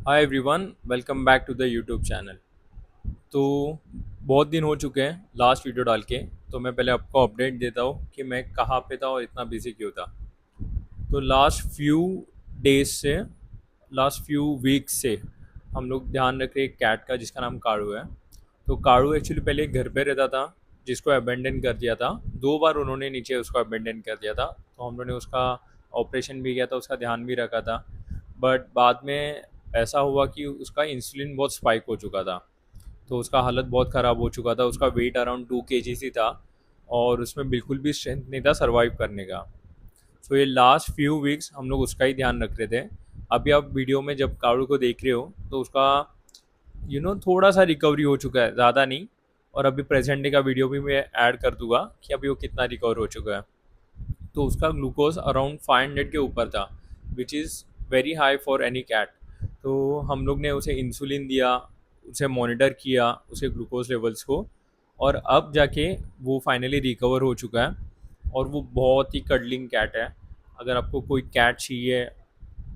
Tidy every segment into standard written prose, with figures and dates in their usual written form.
Hi everyone, welcome back to the YouTube channel. तो बहुत दिन हो चुके हैं लास्ट वीडियो डाल के। तो मैं पहले आपको अपडेट देता हूँ कि मैं कहाँ पे था और इतना बिजी क्यों था। तो डेज से लास्ट फ्यू वीक्स से हम लोग ध्यान रख रहे हैं एक कैट का जिसका नाम काड़ू है। तो काड़ू एक्चुअली पहले एक घर पे रहता था जिसको अबेंडन कर दिया था। 2 बार उन्होंने नीचे उसको अबेंडन कर दिया था, तो हम लोगों ने उसका ऑपरेशन भी किया था, उसका ध्यान भी रखा था। बट बाद में ऐसा हुआ कि उसका इंसुलिन बहुत स्पाइक हो चुका था, तो उसका हालत बहुत ख़राब हो चुका था। उसका वेट अराउंड 2 kg ही था और उसमें बिल्कुल भी स्ट्रेंथ नहीं था सर्वाइव करने का। सो ये लास्ट फ्यू वीक्स हम लोग उसका ही ध्यान रख रहे थे। अभी आप वीडियो में जब काड़ू को देख रहे हो तो उसका थोड़ा सा रिकवरी हो चुका है, ज़्यादा नहीं। और अभी प्रेजेंट डे का वीडियो भी मैं ऐड कर दूंगा कि अभी वो कितना रिकवर हो चुका है। तो उसका ग्लूकोज अराउंड 500 के ऊपर था, which is very high for any CAT. तो हम लोग ने उसे इंसुलिन दिया, उसे मॉनिटर किया उसके ग्लूकोज लेवल्स को, और अब जाके वो फाइनली रिकवर हो चुका है। और वो बहुत ही कडलिंग कैट है। अगर आपको कोई कैट चाहिए,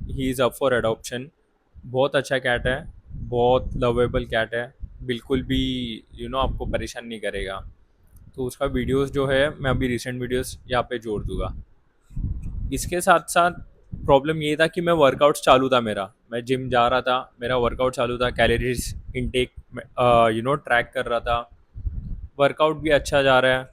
he is up for adoption. बहुत अच्छा कैट है, बहुत लवेबल कैट है, बिल्कुल भी आपको परेशान नहीं करेगा। तो उसका वीडियोस जो है मैं अभी रिसेंट वीडियोस यहाँ पे जोड़ दूंगा। इसके साथ साथ प्रॉब्लम ये था कि मैं वर्कआउट्स चालू था, मेरा मैं जिम जा रहा था, मेरा वर्कआउट चालू था, कैलोरीज इनटेक ट्रैक कर रहा था। वर्कआउट भी अच्छा जा रहा है,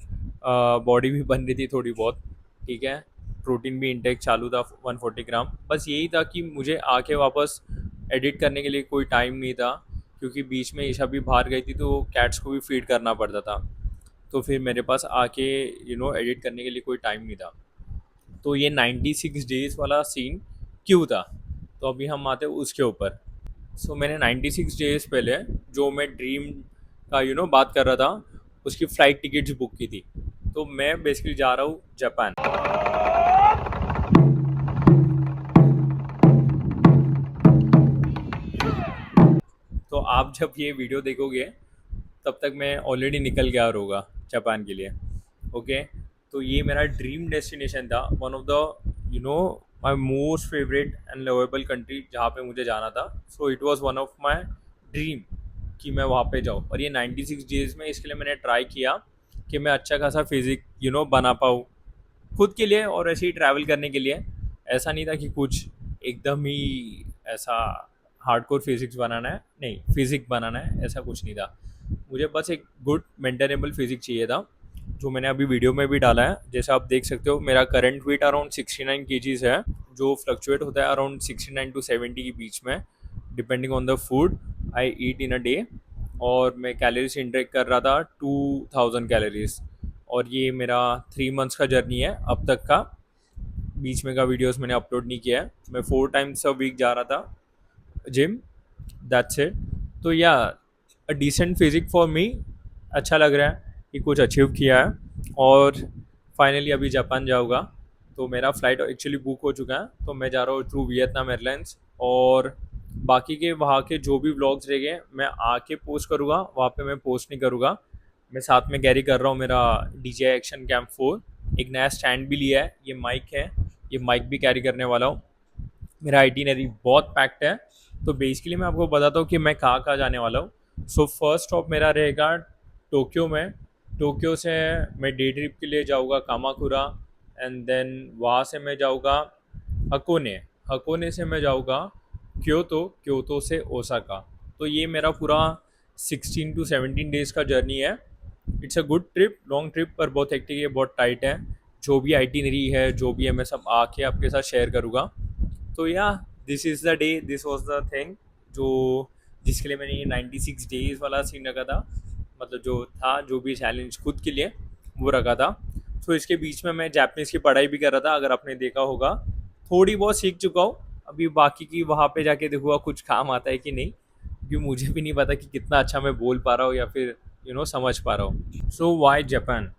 बॉडी भी बन रही थी थोड़ी बहुत, ठीक है। प्रोटीन भी इनटेक चालू था 140 ग्राम। बस यही था कि मुझे आके वापस एडिट करने के लिए कोई टाइम नहीं था, क्योंकि बीच में ईशा भी बाहर गई थी तो कैट्स को भी फीड करना पड़ता था। तो फिर मेरे पास आके एडिट करने के लिए कोई टाइम नहीं था। तो ये 96 डेज वाला सीन क्यों था, तो अभी हम आते हैं उसके ऊपर। मैंने 96 डेज पहले जो मैं ड्रीम का बात कर रहा था, उसकी फ़्लाइट टिकट्स बुक की थी। तो मैं बेसिकली जा रहा हूँ जापान। तो आप जब ये वीडियो देखोगे तब तक मैं ऑलरेडी निकल गया होगा जापान के लिए। ओके। तो ये मेरा ड्रीम डेस्टिनेशन था, one of the my most favourite and lovable country जहाँ पे मुझे जाना था। So it was one of my dream कि मैं वहाँ पे जाऊँ। और ये 96 डेज में इसके लिए मैंने ट्राई किया कि मैं अच्छा खासा फिजिक बना पाऊँ खुद के लिए, और ऐसे ही ट्रैवल करने के लिए। ऐसा नहीं था कि कुछ एकदम ही ऐसा हार्डकोर फिजिक्स बनाना है, नहीं फिजिक बनाना है, ऐसा कुछ नहीं था। मुझे बस एक गुड मेंटेनेबल फिजिक चाहिए था, जो मैंने अभी वीडियो में भी डाला है। जैसे आप देख सकते हो मेरा करंट वेट अराउंड 69 kgs है, जो फ्लक्चुएट होता है अराउंड 69 to 70 के बीच में, depending on the food I eat in a day. और मैं कैलोरीज इंटेक कर रहा था 2000 कैलोरीज। और ये मेरा 3 मंथ्स का जर्नी है अब तक का। बीच में का वीडियोस मैंने अपलोड नहीं किया है। मैं 4 टाइम्स अ वीक जा रहा था जिम, दैट्स इट। तो yeah a decent physique for me, अच्छा लग रहा है कि कुछ अचीव किया है। और फाइनली अभी जापान जाऊँगा। तो मेरा फ़्लाइट एक्चुअली बुक हो चुका है, तो मैं जा रहा हूँ थ्रू वियतनाम एयरलाइंस। और बाकी के वहाँ के जो भी व्लॉग्स रह गए मैं आके पोस्ट करूँगा, वहाँ पे मैं पोस्ट नहीं करूँगा। मैं साथ में कैरी कर रहा हूँ मेरा DJI एक्शन कैम 4, एक नया स्टैंड भी लिया है, ये माइक है, ये माइक भी कैरी करने वाला हूँ। मेरा आइटिनरी बहुत पैक्ड है। तो बेसिकली मैं आपको बताता हूँ कि मैं कहाँ कहाँ जाने वाला हूँ। फर्स्ट स्टॉप मेरा रहेगा टोक्यो में। टोक्यो से मैं डे ट्रिप के लिए जाऊँगा कामाकुरा, एंड देन वहाँ से मैं जाऊँगा हकोने। हकोने से मैं जाऊँगा क्योतो, क्योतो से ओसाका। तो ये मेरा पूरा 16 to 17 डेज़ का जर्नी है। It's a good trip, long trip, पर बहुत हेक्टिक है, बहुत टाइट है। जो भी आइटिनरी है, जो भी है, मैं सब आके आपके साथ शेयर करूँगा। तो या this is the day, this was the thing जो जिसके लिए मैंने ये 96 डेज़ वाला सीन रखा था, मतलब जो था, जो भी चैलेंज खुद के लिए वो रखा था। तो इसके बीच में मैं जापानीज़ की पढ़ाई भी कर रहा था, अगर आपने देखा होगा। थोड़ी बहुत सीख चुका हूँ, अभी बाकी की वहाँ पे जाके देखूँगा कुछ काम आता है कि नहीं, क्योंकि मुझे भी नहीं पता कि कितना अच्छा मैं बोल पा रहा हूँ या फिर समझ पा रहा हूँ। सो वाई जापान?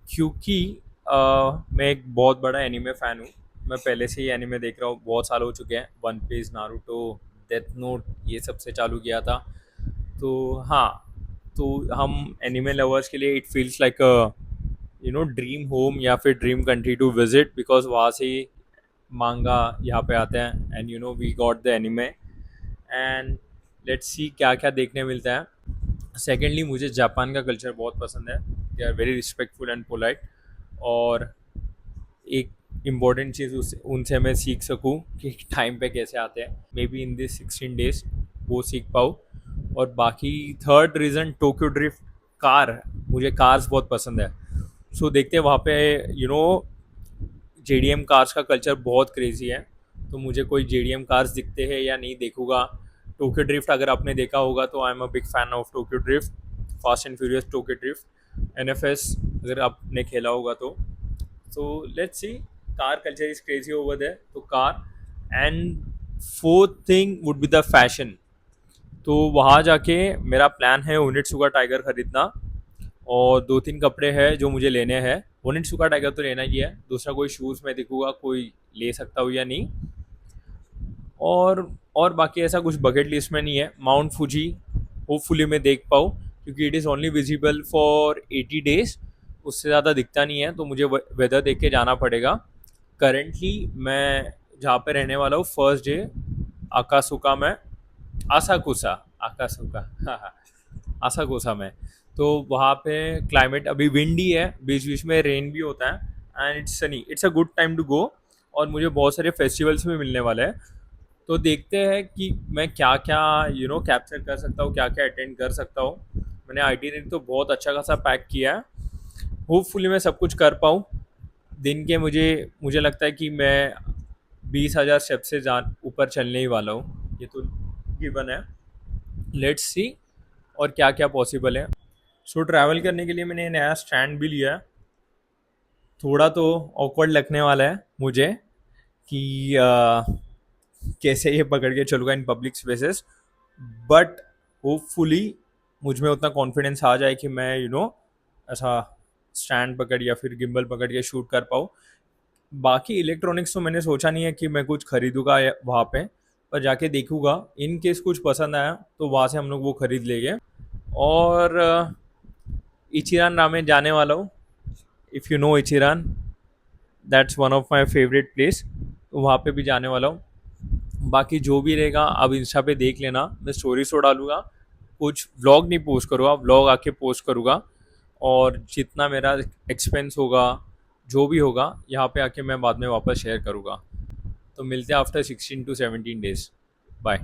क्योंकि मैं एक बहुत बड़ा एनिमे फ़ैन हूँ। मैं पहले से ही एनिमे देख रहा हूँ, बहुत साल हो चुके हैं। One Piece, Naruto, Death Note, ये सबसे चालू किया था। तो हाँ, तो हम एनिमे लवर्स के लिए it feels like dream home या फिर dream country to visit, because वहाँ से ही मांगा यहाँ पे आते हैं, and we got the anime. And let's see क्या क्या देखने मिलता है। सेकेंडली मुझे जापान का कल्चर बहुत पसंद है, they are very respectful and polite. और एक इम्पॉर्टेंट चीज़ उस उनसे मैं सीख सकूं कि टाइम पे कैसे आते हैं, may be in this 16 days वो सीख पाऊँ। और बाकी third reason Tokyo drift, car, मुझे कार्स बहुत पसंद है। सो देखते हैं वहाँ पे JDM कार्स का कल्चर बहुत क्रेजी है, तो मुझे कोई JDM कार्स दिखते हैं या नहीं देखूंगा। टोक्यो ड्रिफ्ट अगर आपने देखा होगा तो I am a big fan of Tokyo Drift, Fast and Furious Tokyo Drift, NFS अगर आपने खेला होगा तो। So let's see, car culture is crazy over there, तो car. And fourth thing would be the fashion. तो वहाँ जाके मेरा प्लान है ओनिट्सुका टाइगर खरीदना, और दो तीन कपड़े हैं जो मुझे लेने हैं। ओनिट्सुका टाइगर तो लेना ही है, दूसरा कोई शूज़ में दिखूंगा कोई ले सकता हूँ या नहीं। और बाकी ऐसा कुछ बकेट लिस्ट में नहीं है। माउंट फूजी होपफुली मैं देख पाऊँ, क्योंकि it is only visible for 80 days, उससे ज़्यादा दिखता नहीं है, तो मुझे वेदर देख के जाना पड़ेगा। करेंटली मैं जहाँ पे रहने वाला हूँ फर्स्ट डे आकासुका में, आसाकुसा, आकासुका, हाँ हाँ, आसाकुसा में। तो वहाँ पे क्लाइमेट अभी विंडी है, बीच बीच में रेन भी होता है, and it's sunny, it's a good time to go. और मुझे बहुत सारे फेस्टिवल्स भी मिलने वाले हैं, तो देखते हैं कि मैं क्या क्या कैप्चर कर सकता हूँ, क्या क्या अटेंड कर सकता हूँ। मैंने आइटिनरी तो बहुत अच्छा खासा पैक किया है, होपफुली मैं सब कुछ कर पाऊँ। दिन के मुझे मुझे लगता है कि मैं 20,000 स्टेप से जान ऊपर चलने ही वाला हूँ, ये तो गिवन है। लेट्स सी और क्या क्या पॉसिबल है। सो ट्रैवल करने के लिए मैंने नया स्टैंड भी लिया है। थोड़ा तो ऑकवर्ड लगने वाला है मुझे कि कैसे ये पकड़ के चलूँगा in public spaces, but hopefully मुझ में उतना कॉन्फिडेंस आ जाए कि मैं ऐसा स्टैंड पकड़ या फिर गिम्बल पकड़ के शूट कर पाऊँ। बाकी इलेक्ट्रॉनिक्स तो मैंने सोचा नहीं है कि मैं कुछ खरीदूंगा वहाँ पे, पर जाके देखूंगा, इन केस कुछ पसंद आया तो वहाँ से हम लोग वो खरीद लेंगे। और इचिरान रामेन जाने वाला हूँ, if you know Ichiran, that's one of my favourite place, तो वहाँ पे भी जाने वाला हूँ। बाकी जो भी रहेगा अब इंस्टा पे देख लेना, मैं स्टोरी तो डालूंगा, कुछ व्लॉग नहीं पोस्ट करूँगा, व्लॉग आके पोस्ट करूँगा। और जितना मेरा एक्सपेंस होगा, जो भी होगा यहाँ पे आके मैं बाद में वापस शेयर करूँगा। तो मिलते हैं आफ्टर 16 to 17 days। बाय।